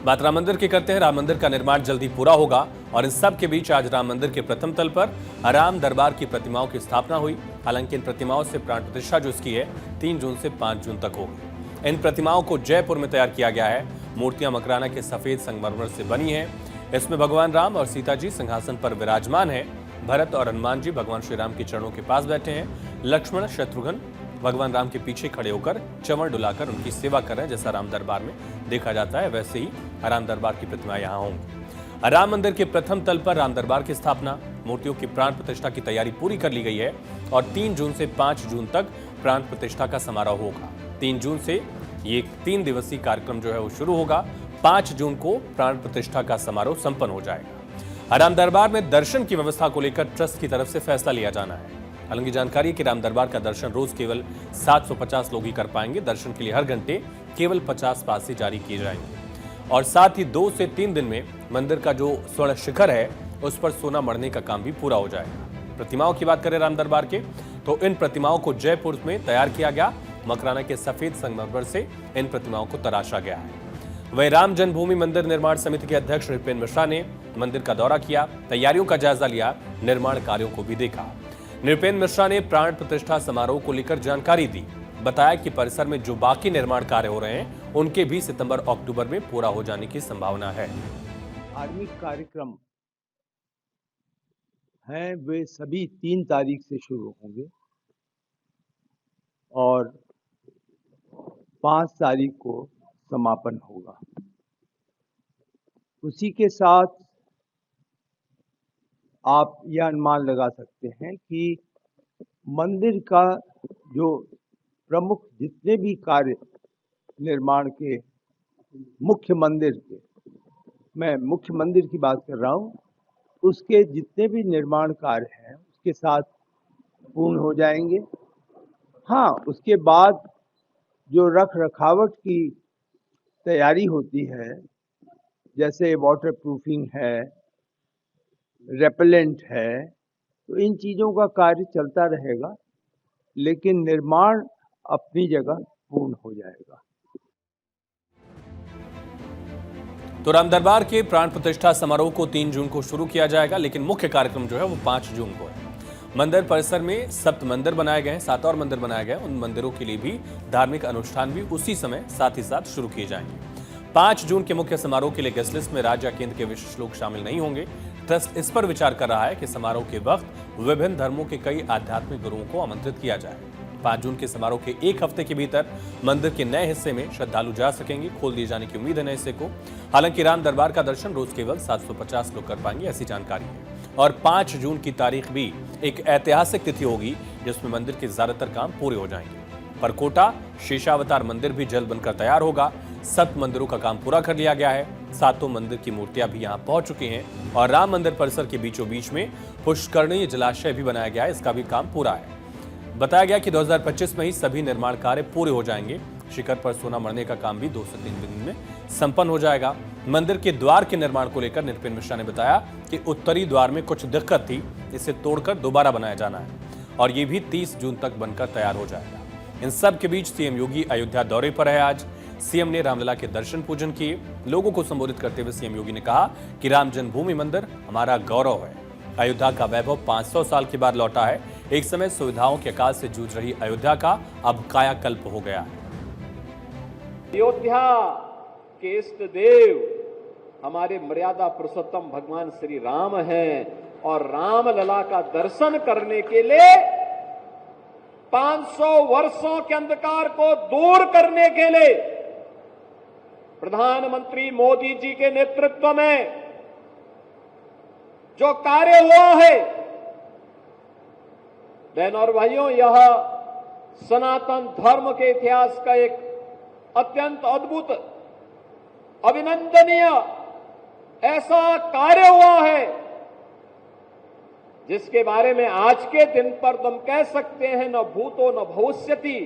बात राम मंदिर की करते हैं। राम मंदिर का निर्माण जल्दी पूरा होगा और इन सब के बीच आज राम मंदिर के प्रथम तल पर राम दरबार की प्रतिमाओं की स्थापना हुई। हालांकि इन प्रतिमाओं से प्राण प्रतिष्ठा जो इसकी है 3 जून से 5 जून तक होगी। इन प्रतिमाओं को जयपुर में तैयार किया गया है। मूर्तियां मकराना के सफेद संगमरमर से बनी है। इसमें भगवान राम और सीता जी सिंहासन पर विराजमान है। भरत और हनुमान जी भगवान श्री राम के चरणों के पास बैठे हैं। लक्ष्मण शत्रुघ्न भगवान राम के पीछे खड़े होकर चंवर डुलाकर उनकी सेवा कर रहे हैं। जैसा राम दरबार में देखा जाता है वैसे ही राम दरबार की प्रतिमा यहाँ होंगी। राम मंदिर के प्रथम तल पर राम दरबार की स्थापना, मूर्तियों की प्राण प्रतिष्ठा की तैयारी पूरी कर ली गई है और 3 जून से 5 जून तक प्राण प्रतिष्ठा का समारोह होगा। 3 जून से ये 3 दिवसीय कार्यक्रम जो है वो शुरू होगा। 5 जून को प्राण प्रतिष्ठा का समारोह संपन्न हो जाएगा। राम दरबार में दर्शन की व्यवस्था को लेकर ट्रस्ट की तरफ से फैसला लिया जाना है। हालांकि जानकारी है कि राम दरबार का दर्शन रोज केवल 750 लोग ही कर पाएंगे। दर्शन के लिए हर घंटे केवल 50 पास ही जारी किए जाएंगे और साथ ही 2 से 3 दिन में मंदिर का जो स्वर्ण शिखर है उस पर सोना मढ़ने का काम भी पूरा हो जाएगा। प्रतिमाओं की बात करें राम दरबार के, तो इन प्रतिमाओं को जयपुर में तैयार किया गया। मकराना के सफेद संगमरमर से इन प्रतिमाओं को तराशा गया है। वहीं राम जन्मभूमि मंदिर निर्माण समिति के अध्यक्ष नृपेंद्र मिश्रा ने मंदिर का दौरा किया, तैयारियों का जायजा लिया, निर्माण कार्यों को भी देखा। नृपेंद्र मिश्रा ने प्राण प्रतिष्ठा समारोह को लेकर जानकारी दी। बताया कि परिसर में जो बाकी निर्माण कार्य हो रहे हैं उनके भी सितंबर-अक्टूबर में पूरा हो जाने की संभावना है। धार्मिक कार्यक्रम हैं वे सभी 3 तारीख से शुरू होंगे और 5 तारीख को समापन होगा। उसी के साथ आप यह अनुमान लगा सकते हैं कि मंदिर का जो प्रमुख जितने भी कार्य निर्माण के मुख्य मंदिर के, मैं मुख्य मंदिर की बात कर रहा हूँ, उसके जितने भी निर्माण कार्य हैं उसके साथ पूर्ण हो जाएंगे। हाँ, उसके बाद जो रख रखावट की तैयारी होती है, जैसे वाटर प्रूफिंग है, रेपेलेंट है, तो इन चीज़ों का कार्य चलता रहेगा, लेकिन निर्माण अपनी जगह पूर्ण हो जाएगा। तो राम दरबार के प्राण प्रतिष्ठा समारोह को 3 जून को शुरू किया जाएगा, लेकिन मुख्य कार्यक्रम जो है वो 5 जून को है। मंदिर परिसर में 7 मंदिर बनाए गए हैं, 7 और मंदिर बनाए गए हैं। उन मंदिरों के लिए भी धार्मिक अनुष्ठान भी उसी समय साथ ही साथ शुरू किए जाएंगे। 5 जून के मुख्य समारोह के लिए गेस्ट लिस्ट में राज्य या केंद्र के विशिष्ट लोग शामिल नहीं होंगे। ट्रस्ट इस पर विचार कर रहा है कि समारोह के वक्त विभिन्न धर्मों के कई आध्यात्मिक गुरुओं को आमंत्रित किया जाए। 5 जून के समारोह के 1 हफ्ते के भीतर मंदिर के नए हिस्से में श्रद्धालु जा सकेंगे। खोल दिए जाने की उम्मीद है नए हिस्से को। हालांकि राम दरबार का दर्शन रोज केवल 750 लोग कर पाएंगे, ऐसी जानकारी है। और 5 जून की तारीख भी एक ऐतिहासिक तिथि होगी जिसमें मंदिर के ज्यादातर काम पूरे हो जाएंगे। परकोटा शेषावतार मंदिर भी जल्द बनकर तैयार होगा। 7 मंदिरों का काम पूरा कर लिया गया है। 7 मंदिर की मूर्तियां भी यहां पहुंच चुकी हैं और राम मंदिर परिसर के बीचों बीच में पुष्करणीय जलाशय भी बनाया गया है। इसका भी काम पूरा है। बताया गया कि 2025 में ही सभी निर्माण कार्य पूरे हो जाएंगे। शिखर पर सोना मढ़ने का काम भी 2 से 3 दिन में संपन्न हो जाएगा। मंदिर के द्वार के निर्माण को लेकर नृपेंद्र मिश्रा ने बताया कि उत्तरी द्वार में कुछ दिक्कत थी, इसे तोड़कर दोबारा बनाया जाना है और ये भी 30 जून तक बनकर तैयार हो जाएगा। इन सब के बीच सीएम योगी अयोध्या दौरे पर है। आज सीएम ने रामलला के दर्शन पूजन किए। लोगों को संबोधित करते हुए सीएम योगी ने कहा कि राम जन्मभूमि मंदिर हमारा गौरव है। अयोध्या का वैभव 500 साल के बाद लौटा है। एक समय सुविधाओं के अकाल से जूझ रही अयोध्या का अब कायाकल्प हो गया है। अयोध्या के इष्ट देव हमारे मर्यादा पुरुषोत्तम भगवान श्री राम हैं और रामलला का दर्शन करने के लिए 500 वर्षों के अंधकार को दूर करने के लिए प्रधानमंत्री मोदी जी के नेतृत्व में जो कार्य हुआ है, बहनों और भाइयों, यह सनातन धर्म के इतिहास का एक अत्यंत अद्भुत, अभिनंदनीय ऐसा कार्य हुआ है जिसके बारे में आज के दिन पर तुम कह सकते हैं न भूतो न भविष्यति,